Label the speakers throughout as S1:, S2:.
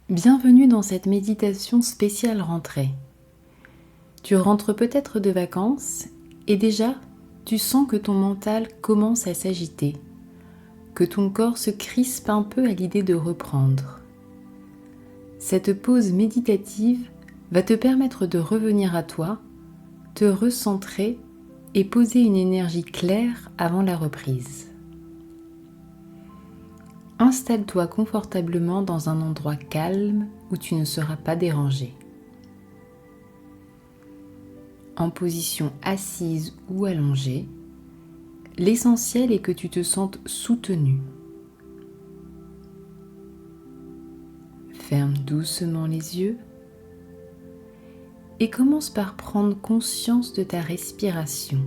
S1: Bienvenue dans cette méditation spéciale rentrée. Tu rentres peut-être de vacances et déjà tu sens que ton mental commence à s'agiter, que ton corps se crispe un peu à l'idée de reprendre. Cette pause méditative va te permettre de revenir à toi, te recentrer et poser une énergie claire avant la reprise. Installe-toi confortablement dans un endroit calme où tu ne seras pas dérangé. En position assise ou allongée, l'essentiel est que tu te sentes soutenu. Ferme doucement les yeux et commence par prendre conscience de ta respiration.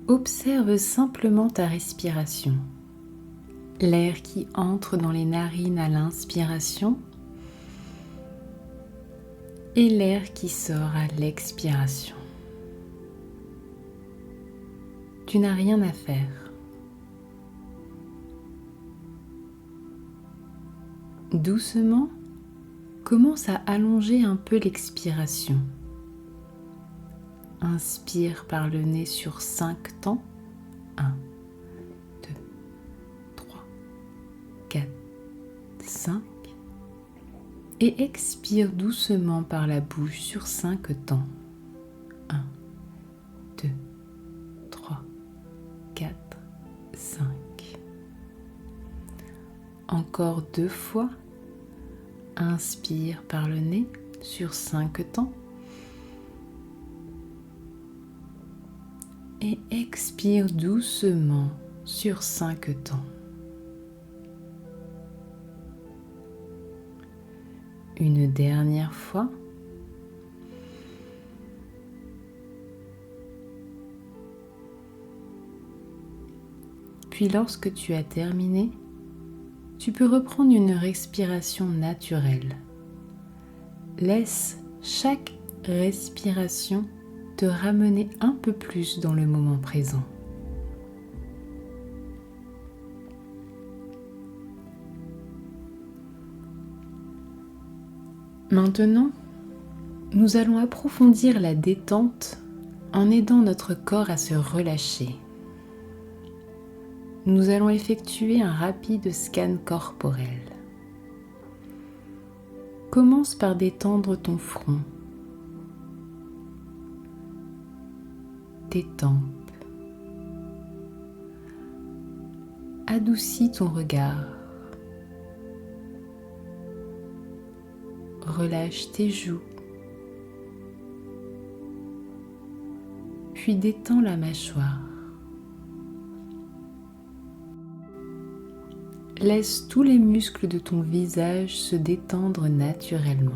S1: Observe simplement ta respiration. L'air qui entre dans les narines à l'inspiration et l'air qui sort à l'expiration. Tu n'as rien à faire. Doucement, commence à allonger un peu l'expiration. Inspire par le nez sur 5 temps. 1, 2, 3, 4, 5. Et expire doucement par la bouche sur 5 temps. 1, 2, 3, 4, 5. Encore 2 fois. Inspire par le nez sur 5 temps. Et expire doucement sur 5 temps. Une dernière fois. Puis lorsque tu as terminé, tu peux reprendre une respiration naturelle. Laisse chaque respiration te ramener un peu plus dans le moment présent. Maintenant, nous allons approfondir la détente en aidant notre corps à se relâcher. Nous allons effectuer un rapide scan corporel. Commence par détendre ton front, tes tempes. Adoucis ton regard. Relâche tes joues. Puis détends la mâchoire. Laisse tous les muscles de ton visage se détendre naturellement.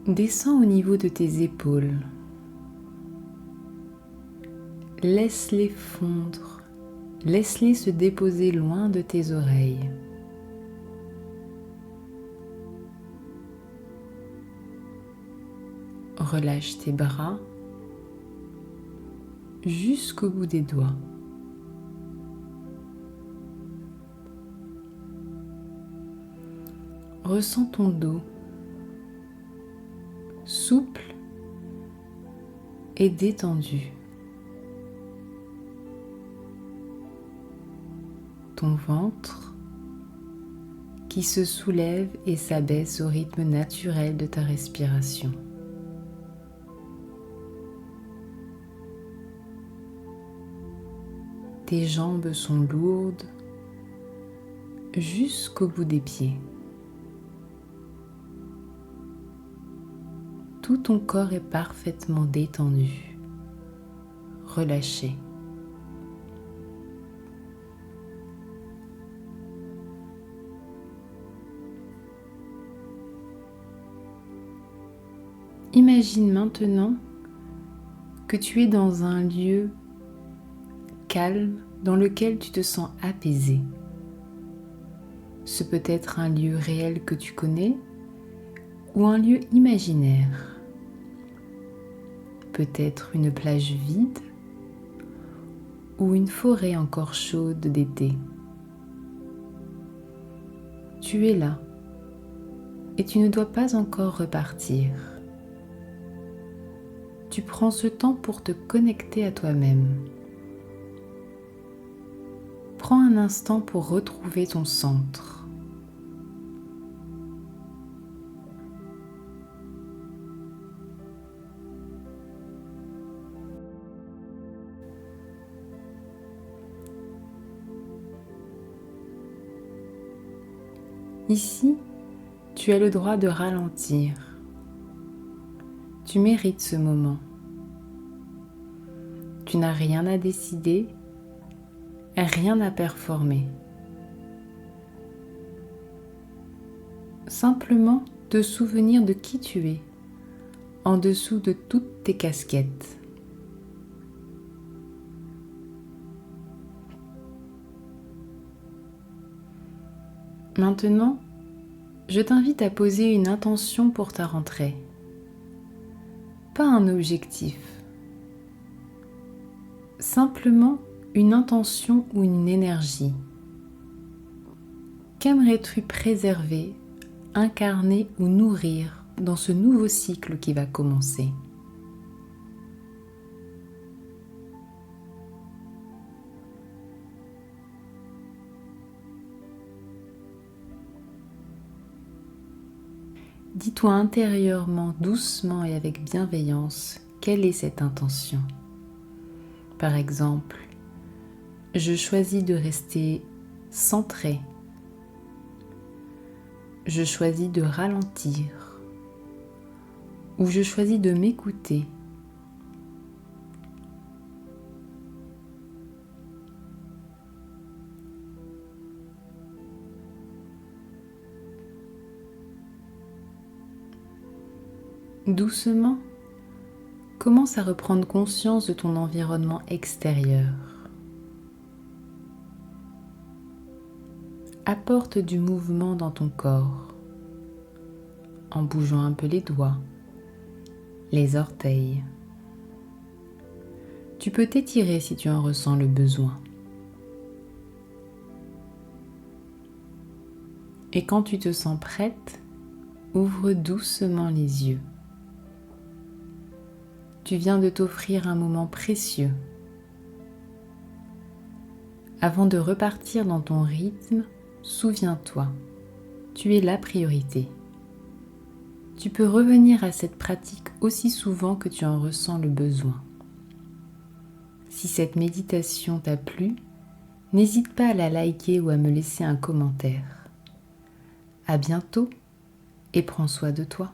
S1: Descends au niveau de tes épaules. Laisse-les fondre. Laisse-les se déposer loin de tes oreilles. Relâche tes bras jusqu'au bout des doigts. Ressens ton dos souple et détendu. Ton ventre qui se soulève et s'abaisse au rythme naturel de ta respiration. Tes jambes sont lourdes jusqu'au bout des pieds. Tout ton corps est parfaitement détendu, relâché. Imagine maintenant que tu es dans un lieu calme dans lequel tu te sens apaisé. Ce peut être un lieu réel que tu connais ou un lieu imaginaire. Peut-être une plage vide ou une forêt encore chaude d'été. Tu es là et tu ne dois pas encore repartir. Tu prends ce temps pour te connecter à toi-même. Prends un instant pour retrouver ton centre. Ici, tu as le droit de ralentir. Tu mérites ce moment. Tu n'as rien à décider, rien à performer. Simplement te souvenir de qui tu es, en dessous de toutes tes casquettes. Maintenant, je t'invite à poser une intention pour ta rentrée. Pas un objectif. Simplement une intention ou une énergie. Qu'aimerais-tu préserver, incarner ou nourrir dans ce nouveau cycle qui va commencer ? Dis-toi intérieurement, doucement et avec bienveillance, quelle est cette intention. Par exemple, je choisis de rester centré. Je choisis de ralentir. Ou je choisis de m'écouter. Doucement, commence à reprendre conscience de ton environnement extérieur. Apporte du mouvement dans ton corps, en bougeant un peu les doigts, les orteils. Tu peux t'étirer si tu en ressens le besoin. Et quand tu te sens prête, ouvre doucement les yeux. Tu viens de t'offrir un moment précieux. Avant de repartir dans ton rythme, souviens-toi, tu es la priorité. Tu peux revenir à cette pratique aussi souvent que tu en ressens le besoin. Si cette méditation t'a plu, n'hésite pas à la liker ou à me laisser un commentaire. À bientôt et prends soin de toi.